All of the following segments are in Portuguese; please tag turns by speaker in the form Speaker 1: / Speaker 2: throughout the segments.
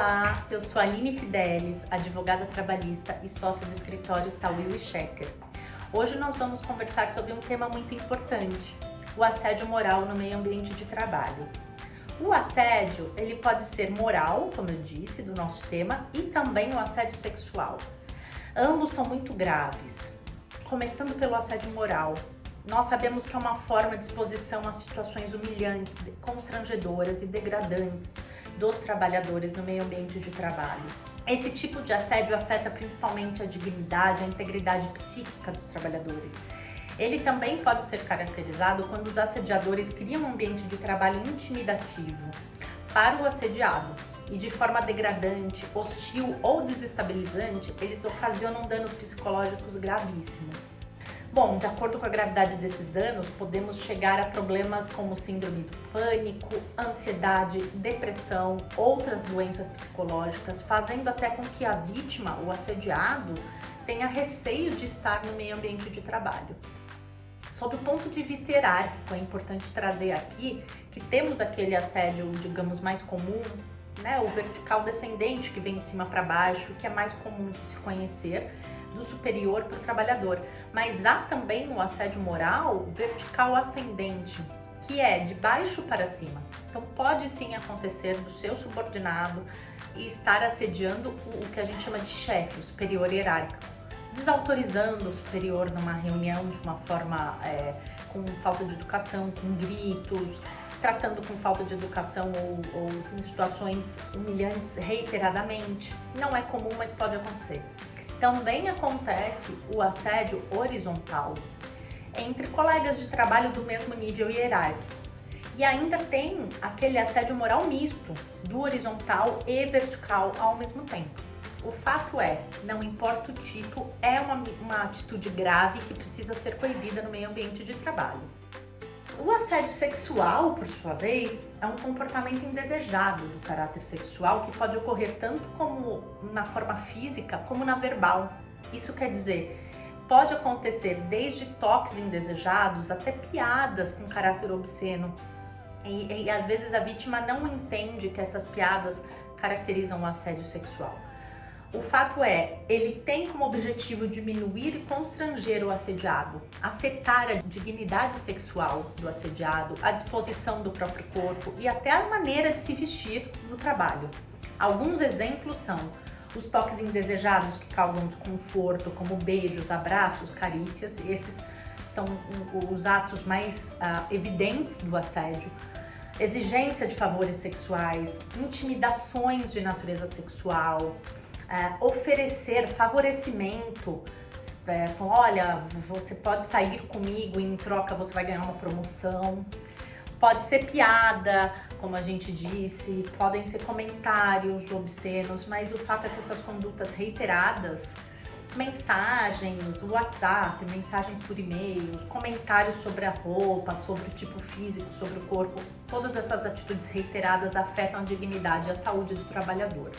Speaker 1: Olá, eu sou a Aline Fidelis, advogada trabalhista e sócia do escritório Tawil & Shecker. Hoje nós vamos conversar sobre um tema muito importante, o assédio moral no meio ambiente de trabalho. O assédio, ele pode ser moral, como eu disse, do nosso tema, e também o assédio sexual. Ambos são muito graves. Começando pelo assédio moral, nós sabemos que é uma forma de exposição a situações humilhantes, constrangedoras e degradantes dos trabalhadores no meio ambiente de trabalho. Esse tipo de assédio afeta principalmente a dignidade, a integridade psíquica dos trabalhadores. Ele também pode ser caracterizado quando os assediadores criam um ambiente de trabalho intimidativo para o assediado e de forma degradante, hostil ou desestabilizante, eles ocasionam danos psicológicos gravíssimos. Bom, de acordo com a gravidade desses danos, podemos chegar a problemas como síndrome do pânico, ansiedade, depressão, outras doenças psicológicas, fazendo até com que a vítima, o assediado, tenha receio de estar no meio ambiente de trabalho. Sob o ponto de vista hierárquico, é importante trazer aqui que temos aquele assédio, digamos, mais comum, né, o vertical descendente, que vem de cima para baixo, que é mais comum de se conhecer, do superior para o trabalhador. Mas há também o assédio moral vertical ascendente, que é de baixo para cima. Então pode sim acontecer do seu subordinado e estar assediando o que a gente chama de chefe, o superior hierárquico, desautorizando o superior numa reunião de uma forma com falta de educação, com gritos, tratando com falta de educação ou em situações humilhantes reiteradamente. Não é comum, mas pode acontecer. Também acontece o assédio horizontal entre colegas de trabalho do mesmo nível hierárquico. E ainda tem aquele assédio moral misto, do horizontal e vertical ao mesmo tempo. O fato é, não importa o tipo, é uma atitude grave que precisa ser coibida no meio ambiente de trabalho. O assédio sexual, por sua vez, é um comportamento indesejado do caráter sexual que pode ocorrer tanto como na forma física como na verbal. Isso quer dizer, pode acontecer desde toques indesejados até piadas com caráter obsceno. E às vezes a vítima não entende que essas piadas caracterizam o assédio sexual. O fato é, ele tem como objetivo diminuir e constranger o assediado, afetar a dignidade sexual do assediado, a disposição do próprio corpo e até a maneira de se vestir no trabalho. Alguns exemplos são os toques indesejados que causam desconforto, como beijos, abraços, carícias. Esses são os atos mais evidentes do assédio. Exigência de favores sexuais, intimidações de natureza sexual, oferecer favorecimento, olha, você pode sair comigo e em troca você vai ganhar uma promoção. Pode ser piada, como a gente disse, podem ser comentários obscenos, mas o fato é que essas condutas reiteradas, mensagens, WhatsApp, mensagens por e-mail, comentários sobre a roupa, sobre o tipo físico, sobre o corpo, todas essas atitudes reiteradas afetam a dignidade e a saúde do trabalhador.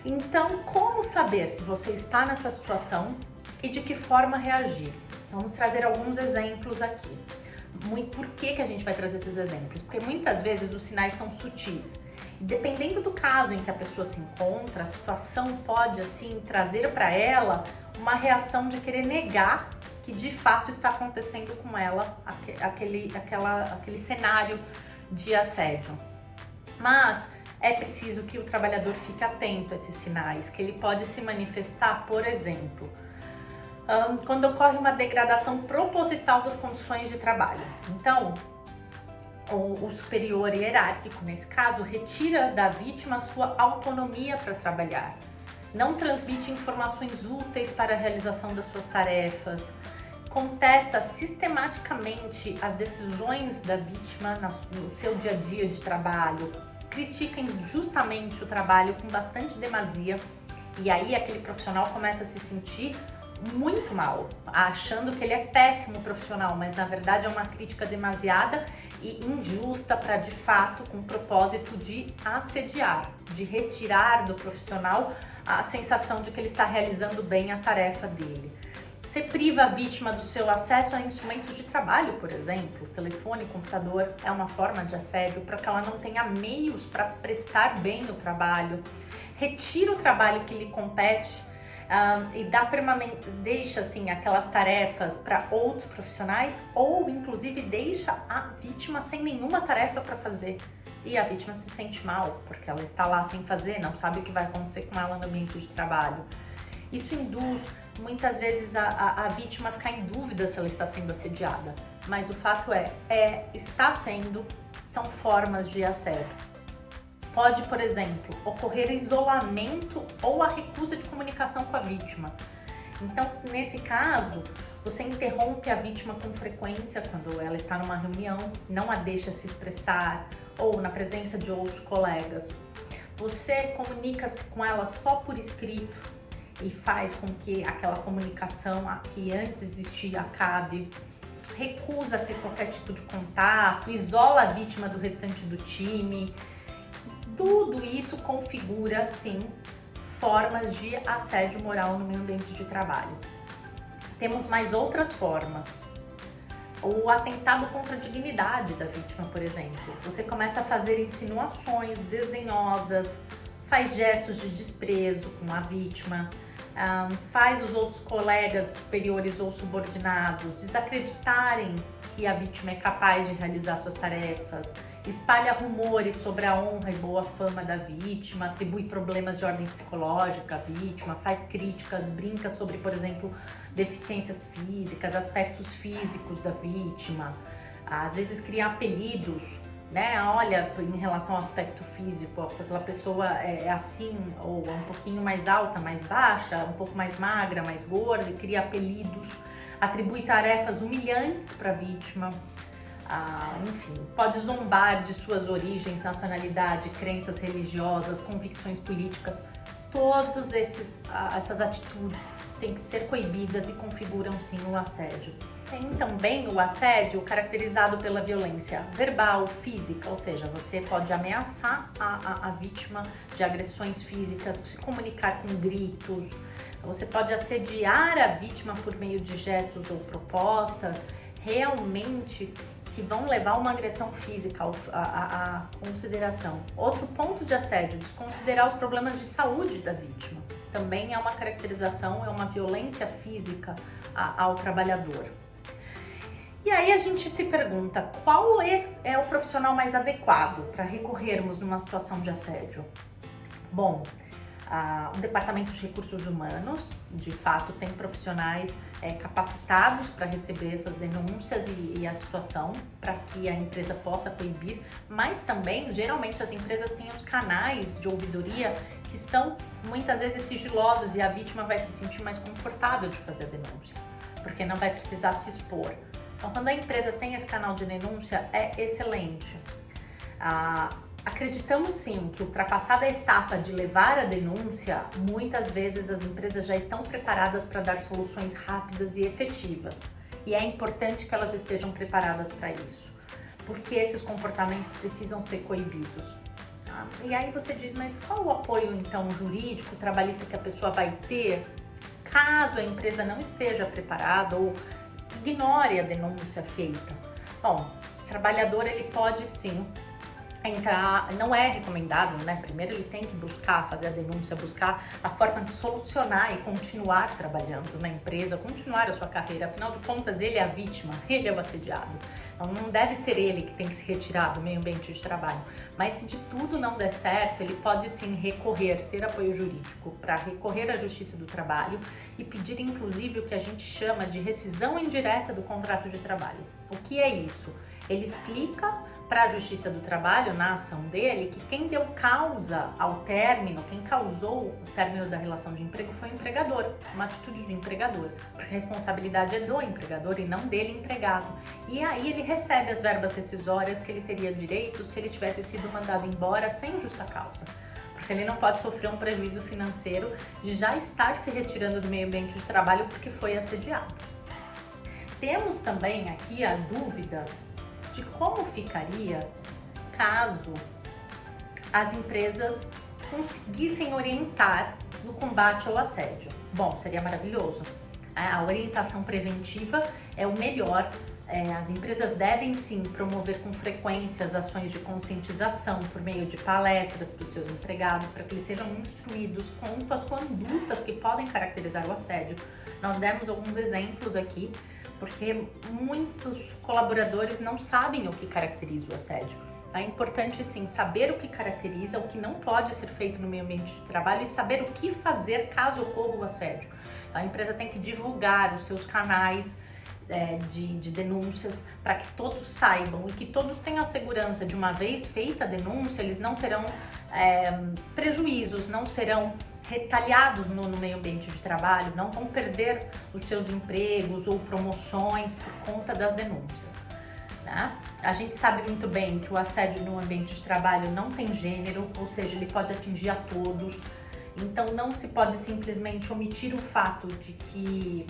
Speaker 1: Então, como saber se você está nessa situação e de que forma reagir? Vamos trazer alguns exemplos aqui. Por que a gente vai trazer esses exemplos? Porque muitas vezes os sinais são sutis. E dependendo do caso em que a pessoa se encontra, a situação pode, assim, trazer para ela uma reação de querer negar que de fato está acontecendo com ela aquele cenário de assédio. Mas é preciso que o trabalhador fique atento a esses sinais, que ele pode se manifestar, por exemplo, quando ocorre uma degradação proposital das condições de trabalho. Então, o superior hierárquico, nesse caso, retira da vítima a sua autonomia para trabalhar, não transmite informações úteis para a realização das suas tarefas, contesta sistematicamente as decisões da vítima no seu dia a dia de trabalho, critica injustamente o trabalho com bastante demasia, e aí aquele profissional começa a se sentir muito mal, achando que ele é péssimo profissional, mas na verdade é uma crítica demasiada e injusta para, de fato, com o propósito de assediar, de retirar do profissional a sensação de que ele está realizando bem a tarefa dele. Você priva a vítima do seu acesso a instrumentos de trabalho, por exemplo. Telefone, computador é uma forma de assédio para que ela não tenha meios para prestar bem o trabalho. Retira o trabalho que lhe compete e deixa assim, aquelas tarefas para outros profissionais, ou inclusive deixa a vítima sem nenhuma tarefa para fazer. E a vítima se sente mal, porque ela está lá sem fazer, não sabe o que vai acontecer com ela no ambiente de trabalho. Isso induz muitas vezes a vítima a ficar em dúvida se ela está sendo assediada. Mas o fato está sendo, são formas de assédio. Pode, por exemplo, ocorrer isolamento ou a recusa de comunicação com a vítima. Então, nesse caso, você interrompe a vítima com frequência quando ela está numa reunião, não a deixa se expressar ou na presença de outros colegas. Você comunica com ela só por escrito e faz com que aquela comunicação que antes existia acabe. Recusa ter qualquer tipo de contato, isola a vítima do restante do time. Tudo isso configura, sim, formas de assédio moral no meio ambiente de trabalho. Temos mais outras formas. O atentado contra a dignidade da vítima, por exemplo. Você começa a fazer insinuações desdenhosas, faz gestos de desprezo com a vítima, faz os outros colegas superiores ou subordinados desacreditarem que a vítima é capaz de realizar suas tarefas, espalha rumores sobre a honra e boa fama da vítima, atribui problemas de ordem psicológica à vítima, faz críticas, brinca sobre, por exemplo, deficiências físicas, aspectos físicos da vítima, às vezes cria apelidos, né? Olha, em relação ao aspecto físico, aquela pessoa é assim, ou é um pouquinho mais alta, mais baixa, um pouco mais magra, mais gorda, e cria apelidos, atribui tarefas humilhantes para a vítima. Enfim, pode zombar de suas origens, nacionalidade, crenças religiosas, convicções políticas. Todas essas atitudes têm que ser coibidas e configuram sim o assédio. Tem também o assédio caracterizado pela violência verbal, física, ou seja, você pode ameaçar a vítima de agressões físicas, se comunicar com gritos, você pode assediar a vítima por meio de gestos ou propostas, realmente que vão levar uma agressão física à consideração. Outro ponto de assédio, desconsiderar os problemas de saúde da vítima. Também é uma caracterização, é uma violência física ao trabalhador. E aí a gente se pergunta, qual é o profissional mais adequado para recorrermos numa situação de assédio? Bom, o Departamento de Recursos Humanos, de fato, tem profissionais capacitados para receber essas denúncias e a situação, para que a empresa possa coibir, mas também, geralmente, as empresas têm os canais de ouvidoria que são, muitas vezes, sigilosos e a vítima vai se sentir mais confortável de fazer a denúncia, porque não vai precisar se expor. Então, quando a empresa tem esse canal de denúncia, é excelente. Acreditamos sim que, ultrapassada a etapa de levar a denúncia, muitas vezes as empresas já estão preparadas para dar soluções rápidas e efetivas. E é importante que elas estejam preparadas para isso, porque esses comportamentos precisam ser coibidos. Tá? E aí você diz, mas qual o apoio então jurídico, trabalhista que a pessoa vai ter caso a empresa não esteja preparada ou ignore a denúncia feita? Bom, o trabalhador ele pode sim entrar, não é recomendável, né? Primeiro ele tem que buscar, fazer a denúncia, buscar a forma de solucionar e continuar trabalhando na empresa, continuar a sua carreira. Afinal de contas, ele é a vítima, ele é o assediado. Então não deve ser ele que tem que se retirar do meio ambiente de trabalho. Mas se de tudo não der certo, ele pode sim recorrer, ter apoio jurídico para recorrer à Justiça do Trabalho e pedir inclusive o que a gente chama de rescisão indireta do contrato de trabalho. O que é isso? Ele explica para a Justiça do Trabalho, na ação dele, que quem deu causa ao término, quem causou o término da relação de emprego foi o empregador, uma atitude de empregador, porque a responsabilidade é do empregador e não dele empregado. E aí ele recebe as verbas rescisórias que ele teria direito se ele tivesse sido mandado embora sem justa causa, porque ele não pode sofrer um prejuízo financeiro de já estar se retirando do meio ambiente de trabalho porque foi assediado. Temos também aqui a dúvida de como ficaria caso as empresas conseguissem orientar no combate ao assédio. Bom, seria maravilhoso. A orientação preventiva é o melhor. As empresas devem sim promover com frequência as ações de conscientização por meio de palestras para os seus empregados, para que eles sejam instruídos quanto às condutas que podem caracterizar o assédio. Nós demos alguns exemplos aqui, porque muitos colaboradores não sabem o que caracteriza o assédio. É importante sim saber o que caracteriza, o que não pode ser feito no meio ambiente de trabalho e saber o que fazer caso ocorra o assédio. A empresa tem que divulgar os seus canais de denúncias para que todos saibam e que todos tenham a segurança de, uma vez feita a denúncia, eles não terão prejuízos, não serão retaliados no meio ambiente de trabalho, não vão perder os seus empregos ou promoções por conta das denúncias. Né? A gente sabe muito bem que o assédio no ambiente de trabalho não tem gênero, ou seja, ele pode atingir a todos, então não se pode simplesmente omitir o fato de que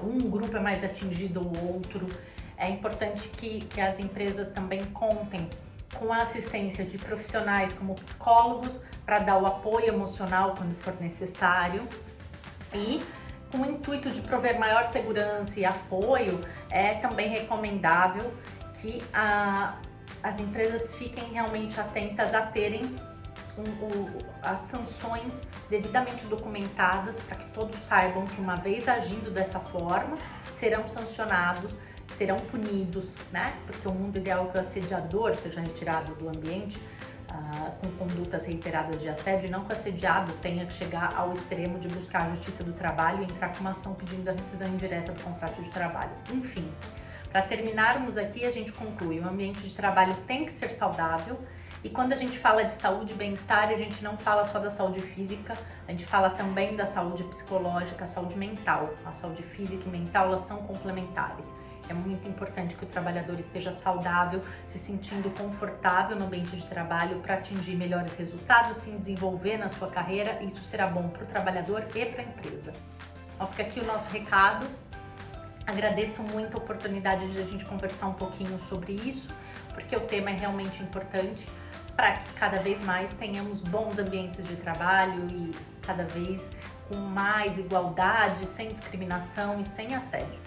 Speaker 1: um grupo é mais atingido ou outro. É importante que as empresas também contem com a assistência de profissionais como psicólogos para dar o apoio emocional quando for necessário, e com o intuito de prover maior segurança e apoio, é também recomendável que as empresas fiquem realmente atentas a terem as sanções devidamente documentadas, para que todos saibam que, uma vez agindo dessa forma, serão sancionados, serão punidos, né? Porque o mundo ideal é que o assediador seja retirado do ambiente com condutas reiteradas de assédio, e não que o assediado tenha que chegar ao extremo de buscar a justiça do trabalho e entrar com uma ação pedindo a rescisão indireta do contrato de trabalho. Enfim, para terminarmos aqui, a gente conclui: o ambiente de trabalho tem que ser saudável. E quando a gente fala de saúde e bem-estar, a gente não fala só da saúde física, a gente fala também da saúde psicológica, a saúde mental. A saúde física e mental, elas são complementares. É muito importante que o trabalhador esteja saudável, se sentindo confortável no ambiente de trabalho para atingir melhores resultados, se desenvolver na sua carreira. Isso será bom para o trabalhador e para a empresa. Ó, fica aqui o nosso recado. Agradeço muito a oportunidade de a gente conversar um pouquinho sobre isso, porque o tema é realmente importante para que cada vez mais tenhamos bons ambientes de trabalho e cada vez com mais igualdade, sem discriminação e sem assédio.